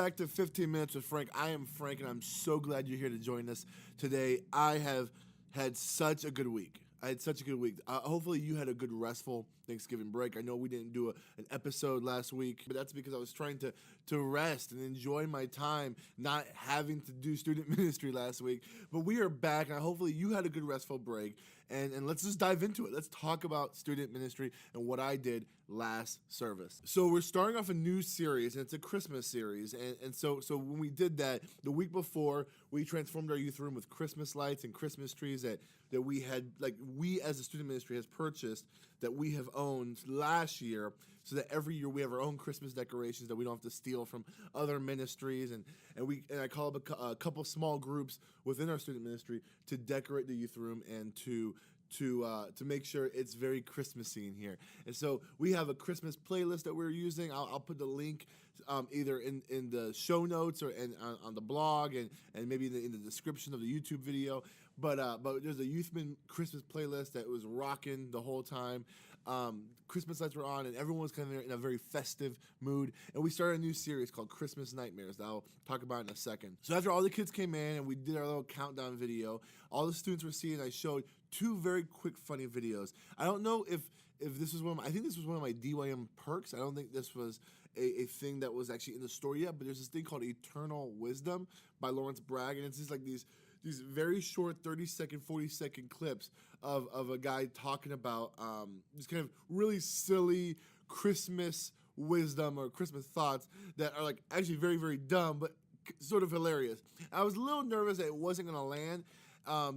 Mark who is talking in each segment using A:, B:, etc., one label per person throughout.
A: back to 15 Minutes with Frank. I am Frank, and I'm so glad you're here to join us today. I have had such a good week. Hopefully you had a good restful Thanksgiving break. I know we didn't do an episode last week, but that's because I was trying to rest and enjoy my time not having to do student ministry last week. But we are back, and hopefully you had a good restful break. And let's just dive into it. Let's talk about student ministry and what I did last service. So we're starting off a new series, and it's a Christmas series. And so when we did that, the week before, we transformed our youth room with Christmas lights and Christmas trees that we had, like we as a student ministry has purchased, that we have owned last year, so that every year we have our own Christmas decorations that we don't have to steal from other ministries. And I call up a couple small groups within our student ministry to decorate the youth room and to make sure it's very Christmassy in here. And so we have a Christmas playlist that we're using. I'll put the link either in the show notes or on the blog and maybe in the description of the YouTube video. But there's a Youthman Christmas playlist that was rocking the whole time. Christmas lights were on, and everyone was kind of in a very festive mood. And we started a new series called Christmas Nightmares that I'll talk about in a second. So after all the kids came in and we did our little countdown video, all the students were seeing, I showed two very quick, funny videos. I don't know if this was I think this was one of my DYM perks. I don't think this was a thing that was actually in the store yet, but there's this thing called Eternal Wisdom by Lawrence Bragg, and it's just like these very short 30-second, 40-second clips of a guy talking about just kind of really silly Christmas wisdom or Christmas thoughts that are like actually very, very dumb, but sort of hilarious. I was a little nervous that it wasn't going to land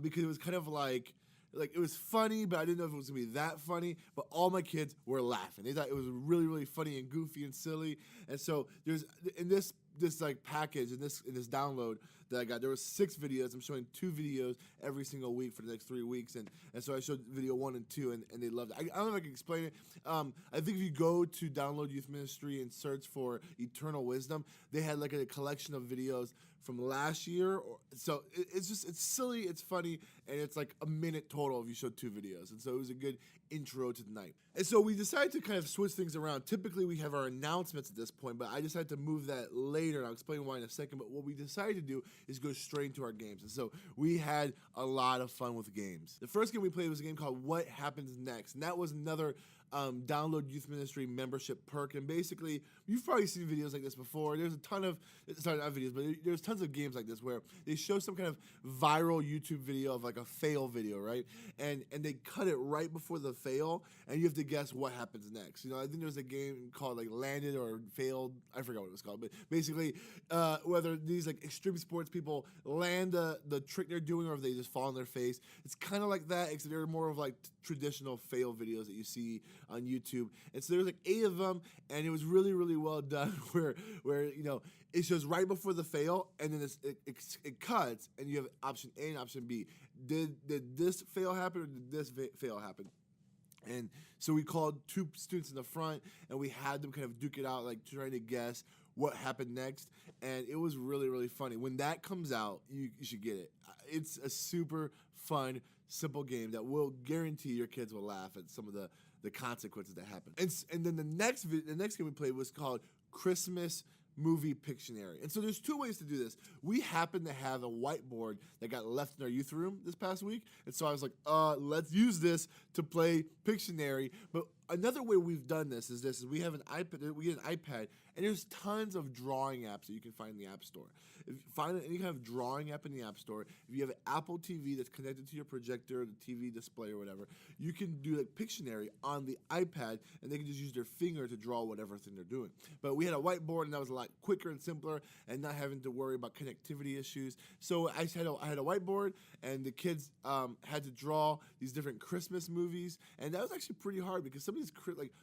A: because it was kind of like it was funny, but I didn't know if it was going to be that funny. But all my kids were laughing. They thought it was really, really funny and goofy and silly. And so there's in this like package in this download that I got, there were 6 videos. I'm showing 2 videos every single week for the next 3 weeks, and so I showed video 1 and 2, and they loved it. I don't know if I can explain it. I think if you go to Download Youth Ministry and search for Eternal Wisdom, they had like a collection of videos from last year. So it's silly, it's funny, and it's like a minute total if you showed 2 videos. And so it was a good intro to the night. And so we decided to kind of switch things around. Typically we have our announcements at this point, but I decided to move that later. And I'll explain why in a second, but what we decided to do is go straight into our games. And so we had a lot of fun with games. The first game we played was a game called What Happens Next, and that was another Download Youth Ministry membership perk. And basically, you've probably seen videos like this before. There's a ton of, sorry, not videos, but there's tons of games like this where they show some kind of viral YouTube video of like a fail video, right? And they cut it right before the fail, and you have to guess what happens next. You know, I think there's a game called like Landed or Failed. I forgot what it was called, but basically, whether these like extreme sports people land the trick they're doing or if they just fall on their face. It's kind of like that, except they're more of like traditional fail videos that you see on YouTube. And so there was like 8 of them, and it was really, really well done where you know, it shows right before the fail, and then it cuts, and you have option A and option B. Did this fail happen or did this fail happen? And so we called 2 students in the front, and we had them kind of duke it out, like trying to guess what happened next. And it was really, really funny. When that comes out, you should get it. It's a super fun, simple game that will guarantee your kids will laugh at some of the consequences that happen. And then the next game we played was called Christmas Movie Pictionary. And so there's 2 ways to do this. We happen to have a whiteboard that got left in our youth room this past week. And so I was like, let's use this to play Pictionary. But another way we've done this is we have an iPad, we get an iPad, and there's tons of drawing apps that you can find in the App Store. If you find any kind of drawing app in the App Store, if you have an Apple TV that's connected to your projector, the TV display or whatever, you can do like Pictionary on the iPad, and they can just use their finger to draw whatever thing they're doing. But we had a whiteboard, and that was a lot quicker and simpler, and not having to worry about connectivity issues. So I had a whiteboard, and the kids had to draw these different Christmas movies, and that was actually pretty hard because some of these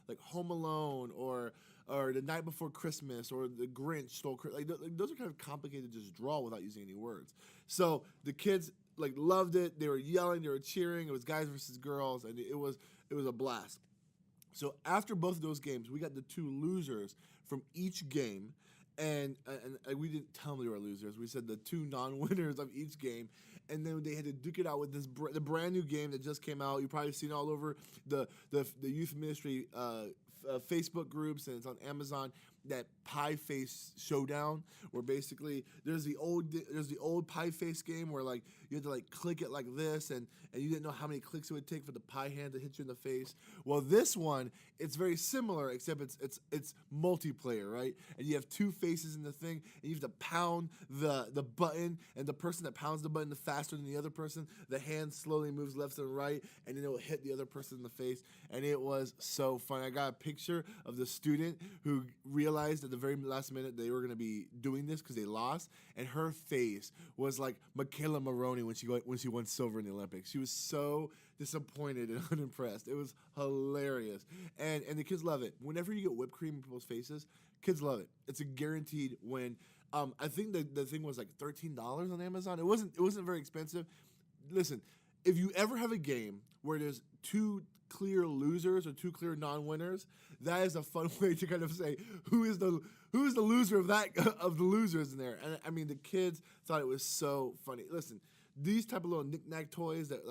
A: like Home Alone or The Night Before Christmas or The Grinch Stole Christmas, like those are kind of complicated to just draw without using any words. So the kids like loved it. They were yelling, they were cheering. It was guys versus girls, and it was a blast. So after both of those games, we got the 2 losers from each game. And we didn't tell them they were losers. We said the 2 non-winners of each game, and then they had to duke it out with the brand new game that just came out. You've probably seen it all over the youth ministry Facebook groups, and it's on Amazon. that pie face showdown where basically there's the old pie face game where like you had to like click it like this and you didn't know how many clicks it would take for the pie hand to hit you in the face. Well, this one, it's very similar except it's multiplayer, right? And you have two faces in the thing and you have to pound the button, and the person that pounds the button the faster than the other person, the hand slowly moves left and right and then it will hit the other person in the face. And it was so fun. I got a picture of the student who realized at the very last minute they were going to be doing this because they lost, and her face was like Michaela Maroney when she won silver in the Olympics. She was so disappointed and unimpressed. It was hilarious, and the kids love it. Whenever you get whipped cream in people's faces, kids love it. It's a guaranteed win. I think the thing was like $13 on Amazon. It wasn't very expensive. Listen, if you ever have a game where there's two clear losers or two clear non-winners, that is a fun way to kind of say who is the loser of the losers in there. And I mean, the kids thought it was so funny. Listen, these type of little knick-knack toys that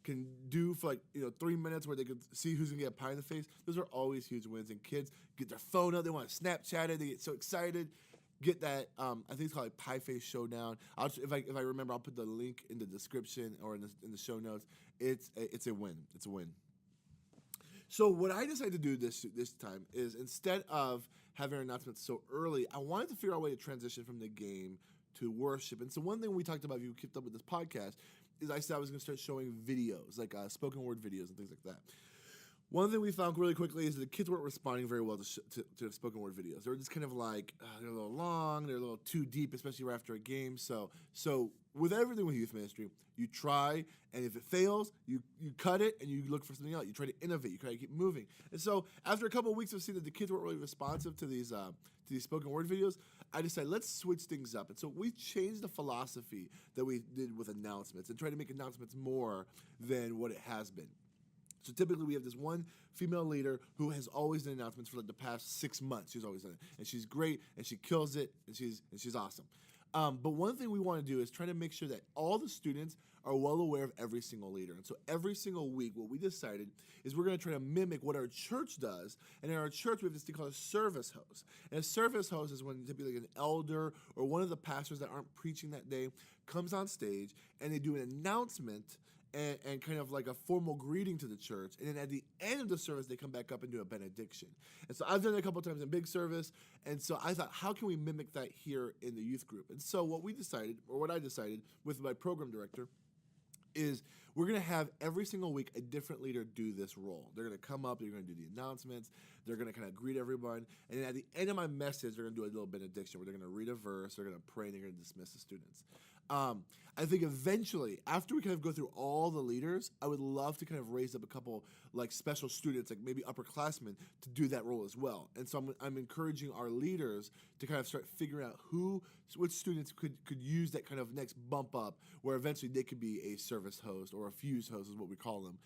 A: can do for 3 minutes where they could see who's gonna get a pie in the face, those are always huge wins. And kids get their phone out, they want to Snapchat it, they get so excited. Get that. I think it's called Pie Face Showdown. If I remember, I'll put the link in the description or in the show notes. It's a win. It's a win. So what I decided to do this time is, instead of having our announcements so early, I wanted to figure out a way to transition from the game to worship. And so one thing we talked about, if you kept up with this podcast, is I said I was going to start showing videos, like spoken word videos and things like that. One thing we found really quickly is that the kids weren't responding very well to spoken word videos. They were just kind of like, they're a little long, they're a little too deep, especially right after a game. So with everything with youth ministry, you try, and if it fails, you cut it and you look for something else. You try to innovate, you try to keep moving. And so after a couple of weeks of seeing that the kids weren't really responsive to these spoken word videos, I decided let's switch things up. And so we changed the philosophy that we did with announcements and try to make announcements more than what it has been. So typically we have this one female leader who has always done announcements for like the past 6 months. She's always done it, and she's great, and she kills it, and she's awesome. But one thing we want to do is try to make sure that all the students are well aware of every single leader. And so every single week, what we decided is we're going to try to mimic what our church does. And in our church, we have this thing called a service host. And a service host is when typically an elder or one of the pastors that aren't preaching that day comes on stage and they do an announcement and kind of like a formal greeting to the church. And then at the end of the service, they come back up and do a benediction. And so I've done it a couple of times in big service. And so I thought, how can we mimic that here in the youth group? And so what I decided with my program director is we're going to have every single week a different leader do this role. They're going to come up, they're going to do the announcements, they're going to kind of greet everyone, and then at the end of my message, they're going to do a little benediction where they're going to read a verse, they're going to pray, and they're going to dismiss the students. I think eventually, after we kind of go through all the leaders, I would love to kind of raise up a couple like special students, like maybe upperclassmen, to do that role as well. And so I'm encouraging our leaders to kind of start figuring out which students could use that kind of next bump up, where eventually they could be a service host or a fuse host is what we call them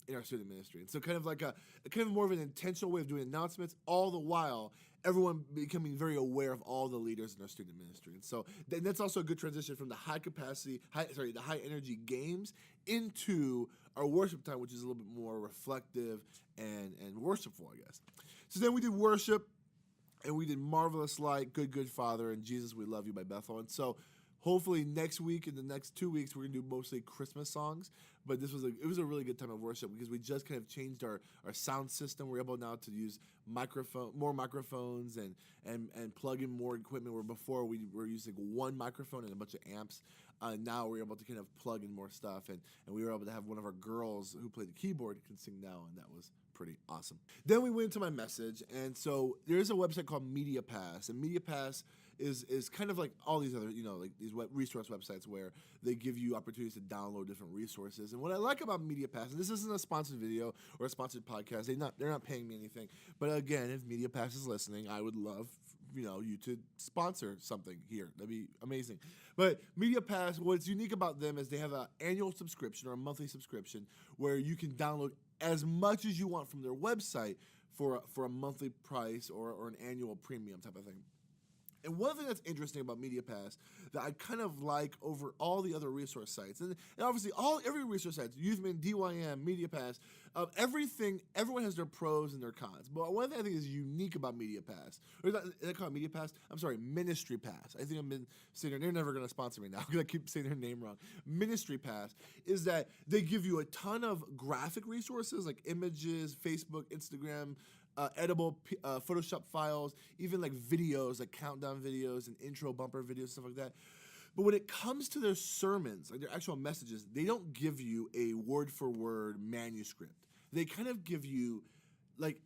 A: in our student ministry. And so kind of like a kind of more of an intentional way of doing announcements, all the while everyone becoming very aware of all the leaders in our student ministry. And so that's also a good transition from the the high energy games into our worship time, which is a little bit more reflective and worshipful, I guess. So then we did worship, and we did Marvelous Light, Good Father, and Jesus We Love You by Bethel. And so hopefully next week and the next 2 weeks, we're going to do mostly Christmas songs. But it was a really good time of worship because we just kind of changed our sound system. We're able now to use more microphones and plug in more equipment, where before we were using one microphone and a bunch of amps. Now we're able to kind of plug in more stuff, and we were able to have one of our girls who played the keyboard can sing now, and that was pretty awesome. Then we went into my message, and so there's a website called MediaPass, and MediaPass is kind of like all these other, like these resource websites where they give you opportunities to download different resources. And what I like about MediaPass, and this isn't a sponsored video or a sponsored podcast, they're not paying me anything, but again, if MediaPass is listening, I would love you to sponsor something here. That'd be amazing. But MediaPass, what's unique about them is they have an annual subscription or a monthly subscription where you can download as much as you want from their website for a monthly price or an annual premium type of thing. And one thing that's interesting about MediaPass that I kind of like over all the other resource sites, and obviously every resource site, Youthman, DYM, MediaPass, everyone has their pros and their cons. But one thing I think is unique about MediaPass, or is that called MediaPass? I'm sorry, Ministry Pass. I think I've been saying they're never going to sponsor me now because I keep saying their name wrong. Ministry Pass is that they give you a ton of graphic resources like images, Facebook, Instagram, editable Photoshop files, even like videos, like countdown videos and intro bumper videos, stuff like that. But when it comes to their sermons, like their actual messages, they don't give you a word-for-word manuscript. They kind of give you like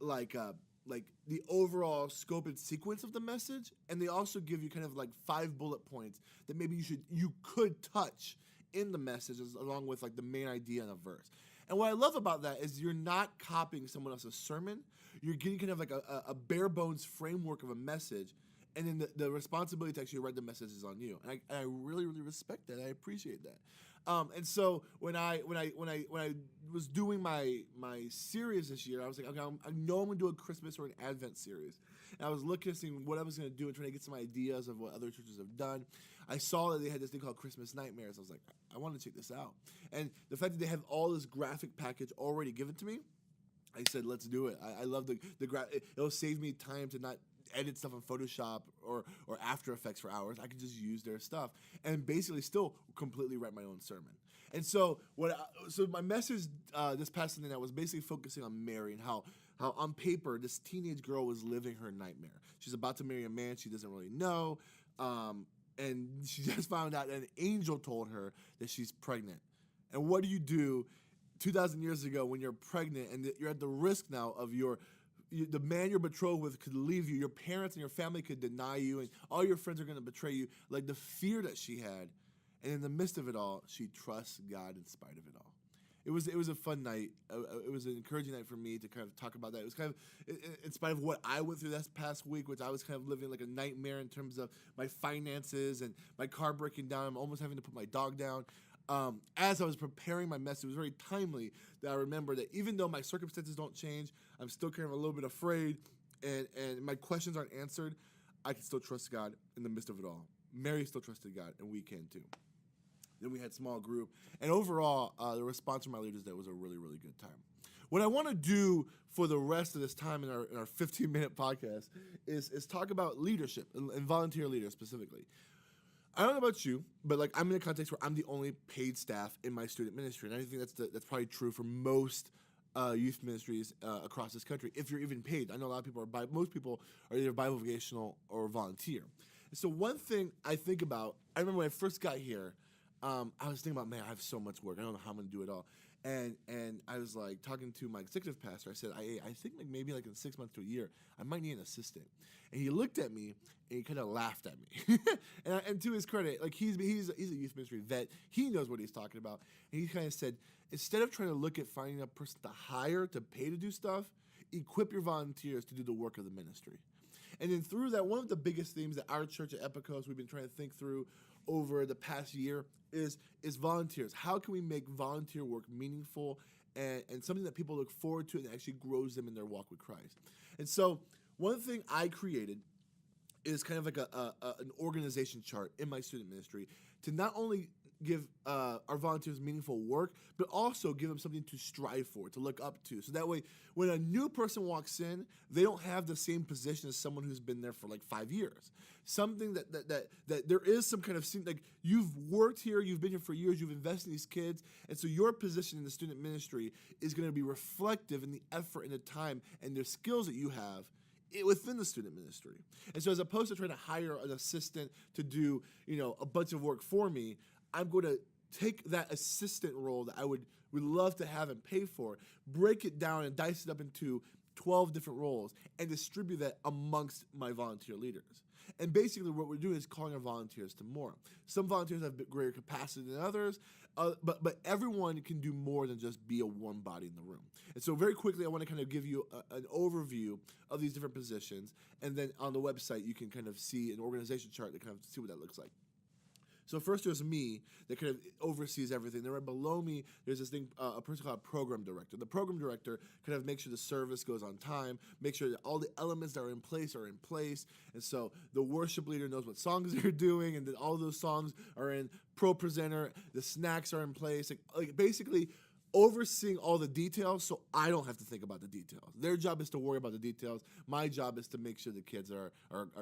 A: the overall scope and sequence of the message, and they also give you kind of like 5 bullet points that maybe you could touch in the message along with like the main idea in a verse. And what I love about that is you're not copying someone else's sermon. You're getting kind of like a bare bones framework of a message, and then the responsibility to actually write the message is on you. And I really, really respect that. I appreciate that. And so when I was doing my series this year, I was like, okay, I know I'm gonna do a Christmas or an Advent series. And I was looking at seeing what I was gonna do and trying to get some ideas of what other churches have done. I saw that they had this thing called Christmas Nightmares. I was like, I want to check this out. And the fact that they have all this graphic package already given to me, I said, let's do it. I love the it'll save me time to not edit stuff in Photoshop or After Effects for hours. I can just use their stuff and basically still completely write my own sermon. And so so my message this past Sunday night was basically focusing on Mary and how on paper this teenage girl was living her nightmare. She's about to marry a man she doesn't really know, and she just found out an angel told her that she's pregnant. And what do you do 2,000 years ago when you're pregnant and you're at the risk now of the man you're betrothed with could leave you, your parents and your family could deny you, and all your friends are going to betray you, like the fear that she had. And in the midst of it all, she trusts God in spite of it all. It was a fun night. It was an encouraging night for me to kind of talk about that. It was kind of, in spite of what I went through this past week, which I was kind of living like a nightmare in terms of my finances and my car breaking down. I'm almost having to put my dog down. As I was preparing my message, it was very timely that I remember that even though my circumstances don't change, I'm still kind of a little bit afraid, and my questions aren't answered, I can still trust God in the midst of it all. Mary still trusted God, and we can too. Then we had small group, and overall, the response from my leaders there was a really, really good time. What I want to do for the rest of this time in our 15-minute podcast is talk about leadership and volunteer leaders specifically. I don't know about you, but like I'm in a context where I'm the only paid staff in my student ministry, and I think that's probably true for most youth ministries across this country. If you're even paid, I know a lot of people most people are either bivocational or volunteer. And so one thing I think about, I remember when I first got here, I was thinking about, man, I have so much work. I don't know how I'm gonna do it all. And I was like talking to my executive pastor. I said, I think like maybe like in 6 months to a year, I might need an assistant. And he looked at me and he kind of laughed at me. and to his credit, like he's a youth ministry vet. He knows what he's talking about. And he kind of said, instead of trying to look at finding a person to hire to pay to do stuff, equip your volunteers to do the work of the ministry. And then through that, one of the biggest themes that our church at Epicos we've been trying to think through over the past year is volunteers. How can we make volunteer work meaningful and something that people look forward to and actually grows them in their walk with Christ? And so one thing I created is kind of like an organization chart in my student ministry to not only give our volunteers meaningful work, but also give them something to strive for, to look up to. So that way, when a new person walks in, they don't have the same position as someone who's been there for like 5 years. Something that there is some kind of, like you've worked here, you've been here for years, you've invested in these kids, and so your position in the student ministry is going to be reflective in the effort and the time and the skills that you have within the student ministry. And so as opposed to trying to hire an assistant to do, a bunch of work for me, I'm going to take that assistant role that I would love to have and pay for, break it down and dice it up into 12 different roles and distribute that amongst my volunteer leaders. And basically what we're doing is calling our volunteers to more. Some volunteers have greater capacity than others, but everyone can do more than just be a warm body in the room. And so very quickly, I want to kind of give you an overview of these different positions. And then on the website, you can kind of see an organization chart to kind of see what that looks like. So first there's me that kind of oversees everything. Then right below me, there's this thing, a person called a program director. The program director kind of makes sure the service goes on time, make sure that all the elements that are in place are in place. And so the worship leader knows what songs they're doing, and then all those songs are in pro presenter, the snacks are in place. Like basically overseeing all the details so I don't have to think about the details. Their job is to worry about the details. My job is to make sure the kids are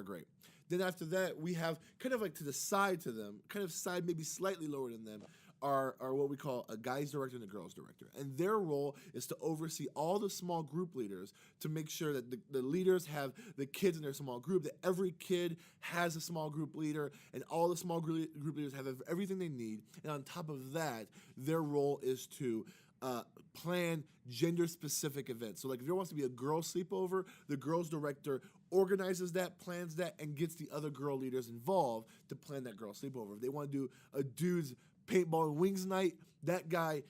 A: great. Then after that, we have kind of like to the side to them, kind of side maybe slightly lower than them, are what we call a guys director and a girls director. And their role is to oversee all the small group leaders to make sure that the leaders have the kids in their small group, that every kid has a small group leader, and all the small group leaders have everything they need. And on top of that, their role is to plan gender-specific events. So like if there wants to be a girls sleepover, the girls director organizes that, plans that, and gets the other girl leaders involved to plan that girl sleepover. If they want to do a dude's paintball and wings night, that guy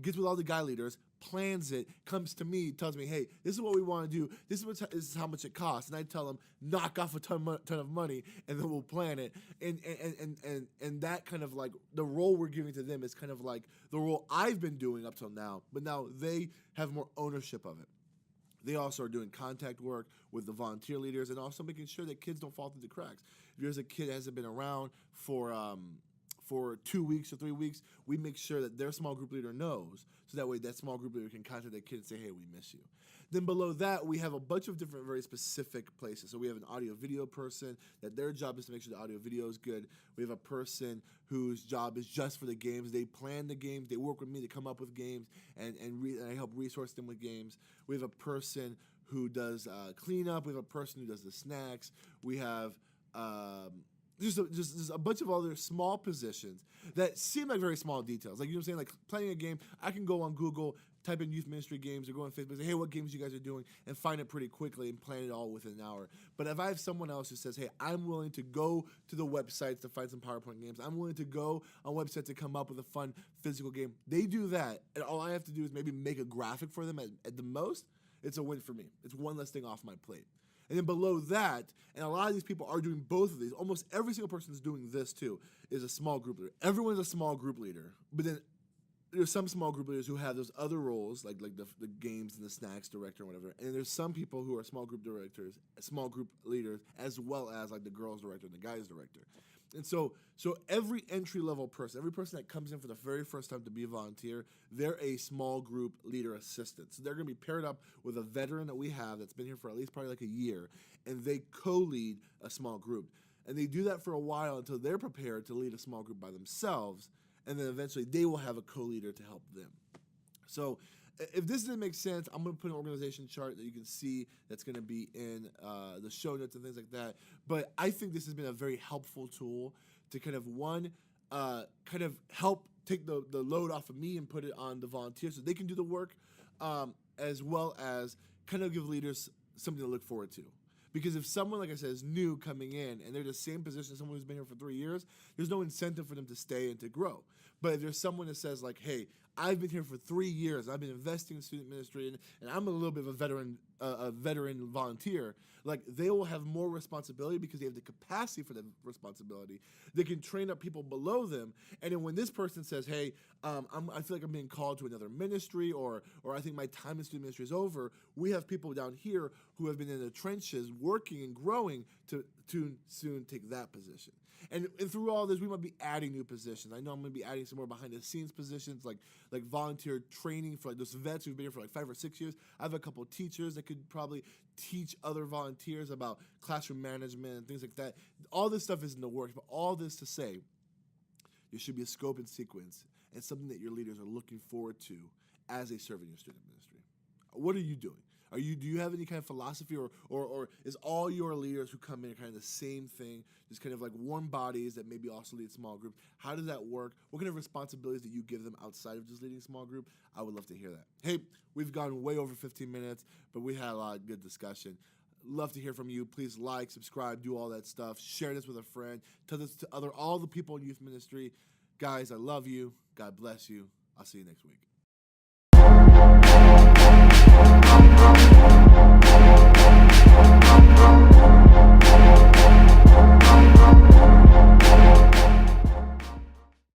A: gets with all the guy leaders, plans it, comes to me, tells me, hey, this is what we want to do. This is how much it costs. And I tell him, knock off a ton of money, and then we'll plan it. And that kind of like the role we're giving to them is kind of like the role I've been doing up till now, but now they have more ownership of it. They also are doing contact work with the volunteer leaders and also making sure that kids don't fall through the cracks. If there's a kid that hasn't been around for 2 weeks or 3 weeks, we make sure that their small group leader knows, so that way that small group leader can contact that kid and say, hey, we miss you. Then below that, we have a bunch of different very specific places. So we have an audio-video person that their job is to make sure the audio-video is good. We have a person whose job is just for the games. They plan the games. They work with me to come up with games, and I help resource them with games. We have a person who does cleanup. We have a person who does the snacks. We have just a bunch of other small positions that seem like very small details. Like, you know what I'm saying? Like playing a game, I can go on Google, type in youth ministry games, or go on Facebook and say, hey, what games you guys are doing, and find it pretty quickly and plan it all within an hour. But if I have someone else who says, hey, I'm willing to go to the websites to find some PowerPoint games, I'm willing to go on websites to come up with a fun physical game, they do that, and all I have to do is maybe make a graphic for them at the most. It's a win for me. It's one less thing off my plate. And then below that, and a lot of these people are doing both of these, almost every single person is doing this too, is a small group leader. Everyone's a small group leader, but then there's some small group leaders who have those other roles, like the games and the snacks director and whatever. And there's some people who are small group directors, small group leaders, as well as like the girls director and the guys director. And so every entry-level person, every person that comes in for the very first time to be a volunteer, they're a small group leader assistant. So they're going to be paired up with a veteran that we have that's been here for at least probably like a year, and they co-lead a small group. And they do that for a while until they're prepared to lead a small group by themselves, and then eventually they will have a co-leader to help them. So if this didn't make sense, I'm going to put an organization chart that you can see that's going to be in the show notes and things like that. But I think this has been a very helpful tool to kind of, kind of help take the load off of me and put it on the volunteers so they can do the work, as well as kind of give leaders something to look forward to. Because if someone, like I said, is new coming in and they're the same position as someone who's been here for 3 years, there's no incentive for them to stay and to grow. But if there's someone that says like, hey, I've been here for 3 years, I've been investing in student ministry, and I'm a little bit of a veteran volunteer, like they will have more responsibility because they have the capacity for the responsibility. They can train up people below them, and then when this person says, hey, I feel like I'm being called to another ministry, or I think my time in student ministry is over, we have people down here who have been in the trenches working and growing to soon take that position. And through all this, we might be adding new positions. I know I'm going to be adding some more behind-the-scenes positions, like volunteer training for like those vets who've been here for like 5 or 6 years. I have a couple of teachers that could probably teach other volunteers about classroom management and things like that. All this stuff is in the works, but all this to say, there should be a scope and sequence and something that your leaders are looking forward to as they serve in your student ministry. What are you doing? Do you have any kind of philosophy, or is all your leaders who come in kind of the same thing, just kind of like warm bodies that maybe also lead small groups? How does that work? What kind of responsibilities do you give them outside of just leading a small group? I would love to hear that. Hey, we've gone way over 15 minutes, but we had a lot of good discussion. Love to hear from you. Please like, subscribe, do all that stuff. Share this with a friend. Tell this to all the people in youth ministry. Guys, I love you. God bless you. I'll see you next week.